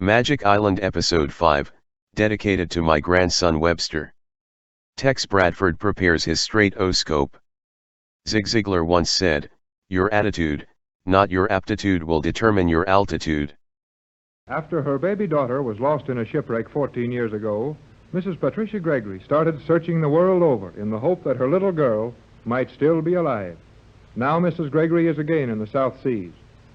Magic Island Episode 5, dedicated to my grandson Webster. Tex Bradford prepares his straight-o-scope. Zig Ziglar once said, "Your attitude, not your aptitude, will determine your altitude." After her baby daughter was lost in a shipwreck 14 years ago, Mrs. Patricia Gregory started searching the world over in the hope that her little girl might still be alive. Now Mrs. Gregory is again in the South Seas,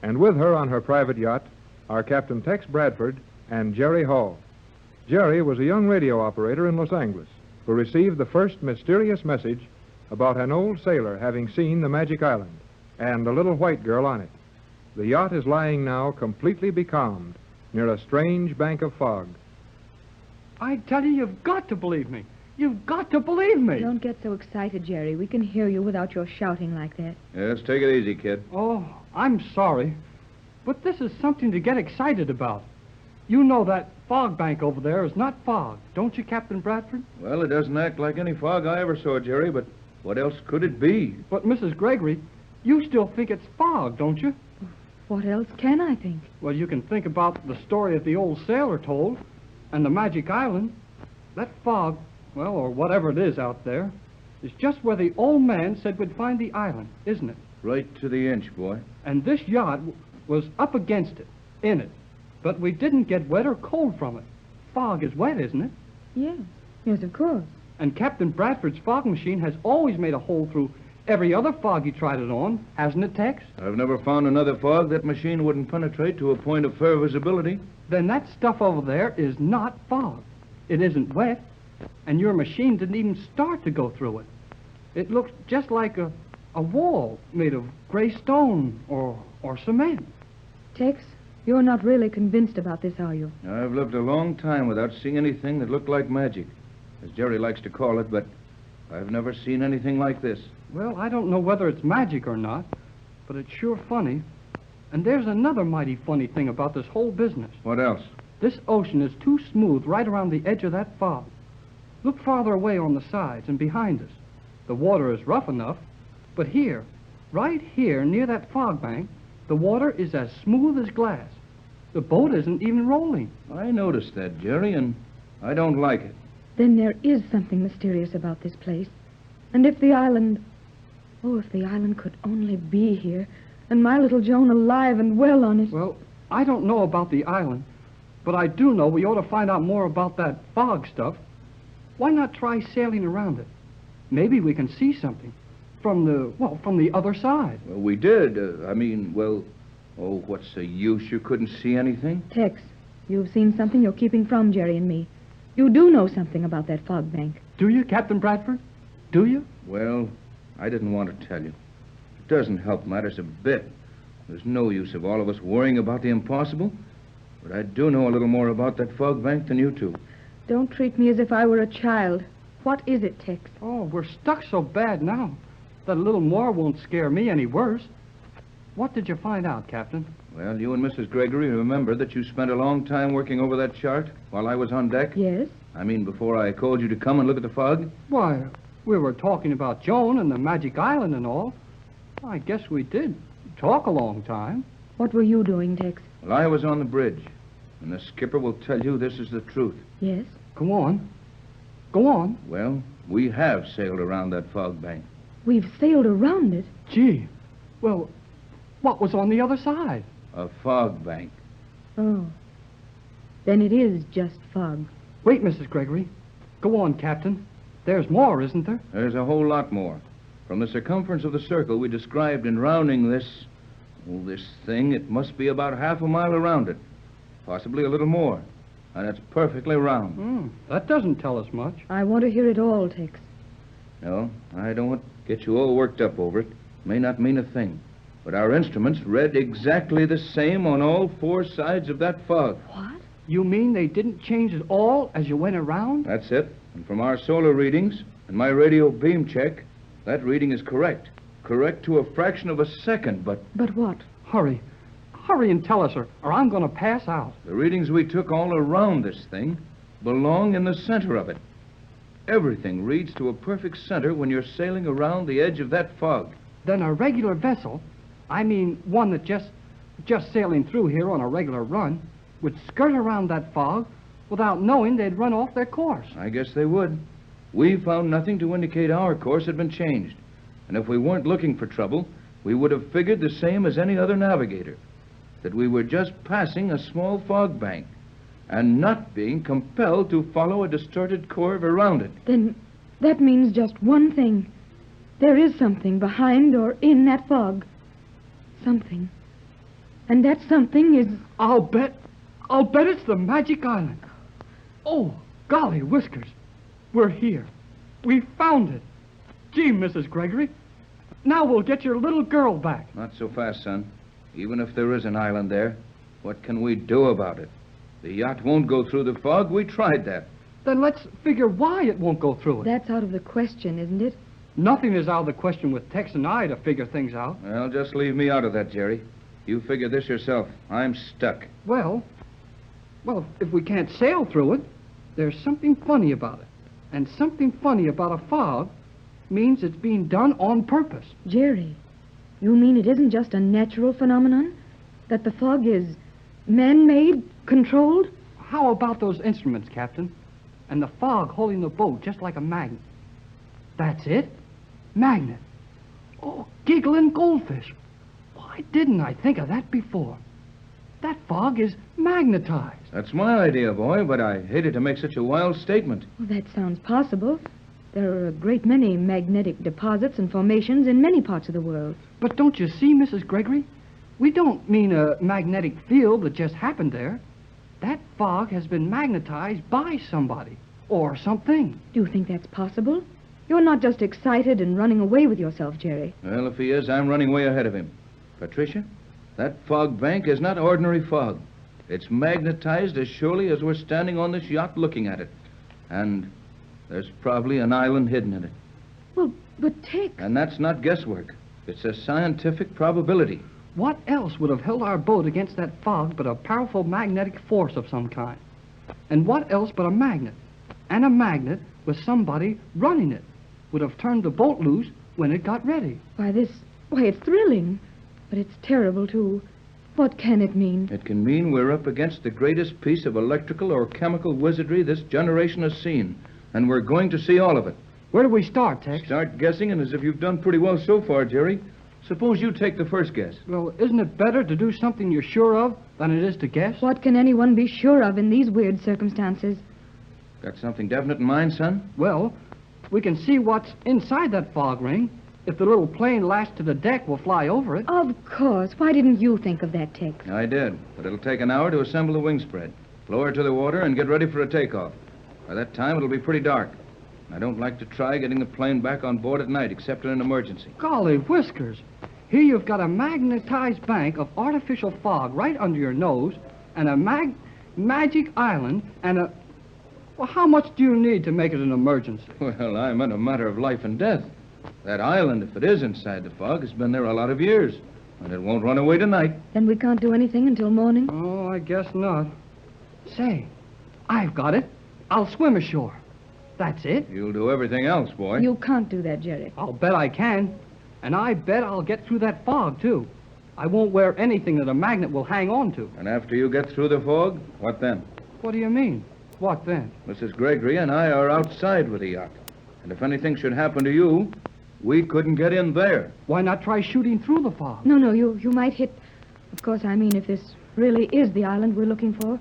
and with her on her private yacht are Captain Tex Bradford and Jerry Hall. Jerry was a young radio operator in Los Angeles who received the first mysterious message about an old sailor having seen the Magic Island and a little white girl on it. The yacht is lying now completely becalmed near a strange bank of fog. I tell you, you've got to believe me. You've got to believe me. Don't get so excited, Jerry. We can hear you without your shouting like that. Yes, take it easy, kid. Oh, I'm sorry. But this is something to get excited about. You know that fog bank over there is not fog, don't you, Captain Bradford? Well, it doesn't act like any fog I ever saw, Jerry, but what else could it be? But, Mrs. Gregory, you still think it's fog, don't you? What else can I think? Well, you can think about the story that the old sailor told and the Magic Island. That fog, well, or whatever it is out there, is just where the old man said we'd find the island, isn't it? Right to the inch, boy. And this yacht was up against it, in it. But we didn't get wet or cold from it. Fog is wet, isn't it? Yes. Yes, of course. And Captain Bradford's fog machine has always made a hole through every other fog he tried it on, hasn't it, Tex? I've never found another fog that machine wouldn't penetrate to a point of fair visibility. Then that stuff over there is not fog. It isn't wet, and your machine didn't even start to go through it. It looks just like a wall made of gray stone or cement. Tex, you're not really convinced about this, are you? I've lived a long time without seeing anything that looked like magic, as Jerry likes to call it, but I've never seen anything like this. Well, I don't know whether it's magic or not, but it's sure funny. And there's another mighty funny thing about this whole business. What else? This ocean is too smooth right around the edge of that fog. Look farther away on the sides and behind us. The water is rough enough, but here, right here near that fog bank, the water is as smooth as glass. The boat isn't even rolling. I noticed that, Jerry, and I don't like it. Then there is something mysterious about this place. And if the island... Oh, if the island could only be here, and my little Joan alive and well on it. Well, I don't know about the island, but I do know we ought to find out more about that fog stuff. Why not try sailing around it? Maybe we can see something from the other side. Well, we did. What's the use? You couldn't see anything? Tex, you've seen something you're keeping from Jerry and me. You do know something about that fog bank. Do you, Captain Bradford? Do you? Well, I didn't want to tell you. It doesn't help matters a bit. There's no use of all of us worrying about the impossible. But I do know a little more about that fog bank than you two. Don't treat me as if I were a child. What is it, Tex? Oh, we're stuck so bad now that a little more won't scare me any worse. What did you find out, Captain? Well, you and Mrs. Gregory remember that you spent a long time working over that chart while I was on deck? Yes. I mean, before I called you to come and look at the fog? Why, we were talking about Joan and the Magic Island and all. I guess we did talk a long time. What were you doing, Tex? Well, I was on the bridge, and the skipper will tell you this is the truth. Yes? Go on. Go on. Well, we have sailed around that fog bank. We've sailed around it. Gee, well, what was on the other side? A fog bank. Oh. Then it is just fog. Wait, Mrs. Gregory. Go on, Captain. There's more, isn't there? There's a whole lot more. From the circumference of the circle we described in rounding this thing, it must be about half a mile around it. Possibly a little more. And it's perfectly round. That doesn't tell us much. I want to hear it all, Tex. No, I don't want to get you all worked up over it. May not mean a thing. But our instruments read exactly the same on all four sides of that fog. What? You mean they didn't change at all as you went around? That's it. And from our solar readings and my radio beam check, that reading is correct. Correct to a fraction of a second, but... But what? Hurry. Hurry and tell us, or I'm going to pass out. The readings we took all around this thing belong in the center of it. Everything reads to a perfect center when you're sailing around the edge of that fog. Then a regular vessel, I mean one that just sailing through here on a regular run, would skirt around that fog without knowing they'd run off their course. I guess they would. We found nothing to indicate our course had been changed. And if we weren't looking for trouble, we would have figured the same as any other navigator, that we were just passing a small fog bank and not being compelled to follow a distorted curve around it. Then that means just one thing. There is something behind or in that fog. Something. And that something is... I'll bet it's the Magic Island. Oh, golly whiskers. We're here. We found it. Gee, Mrs. Gregory. Now we'll get your little girl back. Not so fast, son. Even if there is an island there, what can we do about it? The yacht won't go through the fog. We tried that. Then let's figure why it won't go through it. That's out of the question, isn't it? Nothing is out of the question with Tex and I to figure things out. Well, just leave me out of that, Jerry. You figure this yourself. I'm stuck. Well, if we can't sail through it, there's something funny about it. And something funny about a fog means it's being done on purpose. Jerry, you mean it isn't just a natural phenomenon? That the fog is man-made, controlled? How about those instruments, Captain? And the fog holding the boat just like a magnet. That's it. Magnet. Oh, giggling goldfish. Why didn't I think of that before? That fog is magnetized. That's my idea, boy, but I hated to make such a wild statement. Well, that sounds possible. There are a great many magnetic deposits and formations in many parts of the world. But don't you see, Mrs. Gregory? We don't mean a magnetic field that just happened there. That fog has been magnetized by somebody or something. Do you think that's possible? You're not just excited and running away with yourself, Jerry. Well, if he is, I'm running way ahead of him. Patricia, that fog bank is not ordinary fog. It's magnetized as surely as we're standing on this yacht looking at it. And there's probably an island hidden in it. Well, but Tex... And that's not guesswork. It's a scientific probability. What else would have held our boat against that fog but a powerful magnetic force of some kind? And what else but a magnet? And a magnet with somebody running it would have turned the boat loose when it got ready. Why, it's thrilling. But it's terrible, too. What can it mean? It can mean we're up against the greatest piece of electrical or chemical wizardry this generation has seen. And we're going to see all of it. Where do we start, Tex? Start guessing, and as if you've done pretty well so far, Jerry. Suppose you take the first guess. Well, isn't it better to do something you're sure of than it is to guess? What can anyone be sure of in these weird circumstances? Got something definite in mind, son? Well, we can see what's inside that fog ring. If the little plane lashed to the deck, we'll fly over it. Of course. Why didn't you think of that, Tex? I did, but it'll take an hour to assemble the wing spread, lower it to the water, and get ready for a takeoff. By that time, it'll be pretty dark. I don't like to try getting the plane back on board at night, except in an emergency. Golly whiskers. Here you've got a magnetized bank of artificial fog right under your nose, and a magic island, and a... Well, how much do you need to make it an emergency? Well, I'm in a matter of life and death. That island, if it is inside the fog, has been there a lot of years, and it won't run away tonight. Then we can't do anything until morning? Oh, I guess not. Say, I've got it. I'll swim ashore. That's it. You'll do everything else, boy. You can't do that, Jerry. I'll bet I can. And I bet I'll get through that fog, too. I won't wear anything that a magnet will hang on to. And after you get through the fog, what then? What do you mean? What then? Mrs. Gregory and I are outside with the yacht. And if anything should happen to you, we couldn't get in there. Why not try shooting through the fog? No, you might hit... Of course, I mean, if this really is the island we're looking for,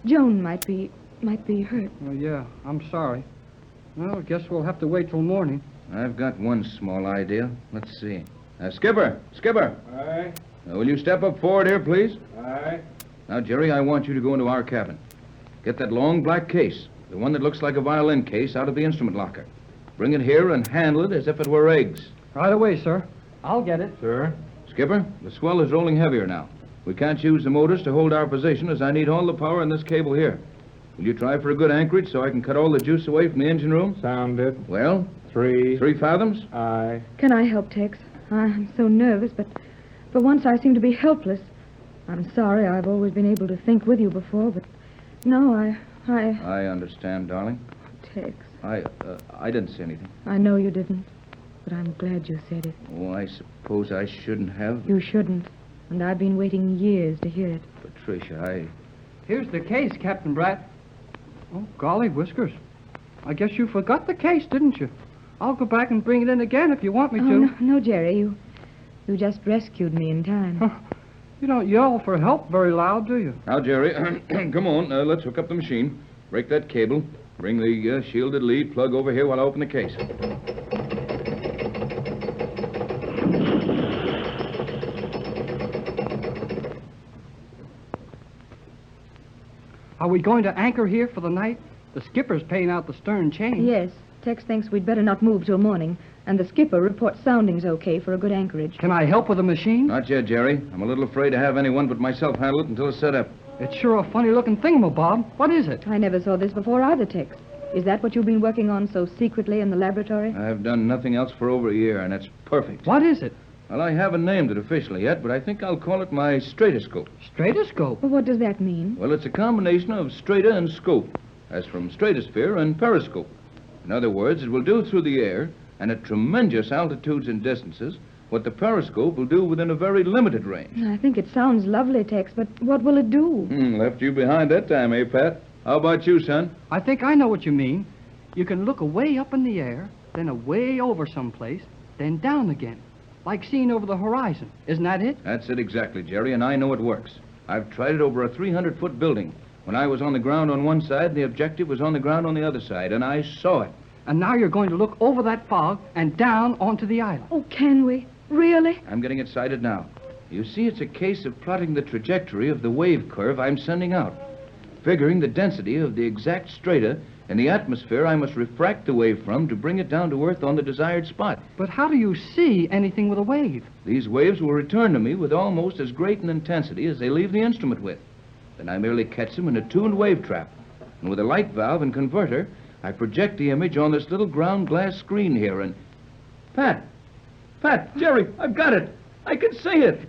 Joan might be hurt. Oh, yeah, I'm sorry. Well, I guess we'll have to wait till morning. I've got one small idea. Let's see. Skipper! Aye. Will you step up forward here, please? Aye. Now, Jerry, I want you to go into our cabin. Get that long black case, the one that looks like a violin case, out of the instrument locker. Bring it here and handle it as if it were eggs. Right away, sir. I'll get it. Sir? Skipper, the swell is rolling heavier now. We can't use the motors to hold our position, as I need all the power in this cable here. Will you try for a good anchorage so I can cut all the juice away from the engine room? Sounded. Well, 3 fathoms? Aye. Can I help, Tex? I'm so nervous, but for once I seem to be helpless. I'm sorry I've always been able to think with you before, but no, I understand, darling. Tex, I didn't say anything. I know you didn't, but I'm glad you said it. Oh, I suppose I shouldn't have. You shouldn't, and I've been waiting years to hear it. Patricia, Here's the case, Captain Bratt. Oh, golly whiskers. I guess you forgot the case, didn't you? I'll go back and bring it in again if you want me to. No, Jerry. You just rescued me in time. You don't yell for help very loud, do you? Now, Jerry, come on. Let's hook up the machine. Break that cable. Bring the shielded lead plug over here while I open the case. Are we going to anchor here for the night? The skipper's paying out the stern chain. Yes. Tex thinks we'd better not move till morning, and the skipper reports sounding's okay for a good anchorage. Can I help with the machine? Not yet, Jerry. I'm a little afraid to have anyone but myself handle it until it's set up. It's sure a funny-looking thingamabob. What is it? I never saw this before either, Tex. Is that what you've been working on so secretly in the laboratory? I've done nothing else for over a year, and it's perfect. What is it? Well, I haven't named it officially yet, but I think I'll call it my stratoscope. Stratoscope? Well, what does that mean? Well, it's a combination of strata and scope, as from stratosphere and periscope. In other words, it will do through the air and at tremendous altitudes and distances what the periscope will do within a very limited range. I think it sounds lovely, Tex, but what will it do? Left you behind that time, eh, Pat? How about you, son? I think I know what you mean. You can look away up in the air, then away over someplace, then down again, like seeing over the horizon. Isn't that it? That's it exactly, Jerry, and I know it works. I've tried it over a 300-foot building. When I was on the ground on one side, the objective was on the ground on the other side, and I saw it. And now you're going to look over that fog and down onto the island. Oh, can we? Really? I'm getting excited now. You see, it's a case of plotting the trajectory of the wave curve I'm sending out. Figuring the density of the exact strata in the atmosphere I must refract the wave from to bring it down to Earth on the desired spot. But how do you see anything with a wave? These waves will return to me with almost as great an intensity as they leave the instrument with. Then I merely catch them in a tuned wave trap. And with a light valve and converter, I project the image on this little ground glass screen here and... Pat, Jerry, I've got it. I can see it.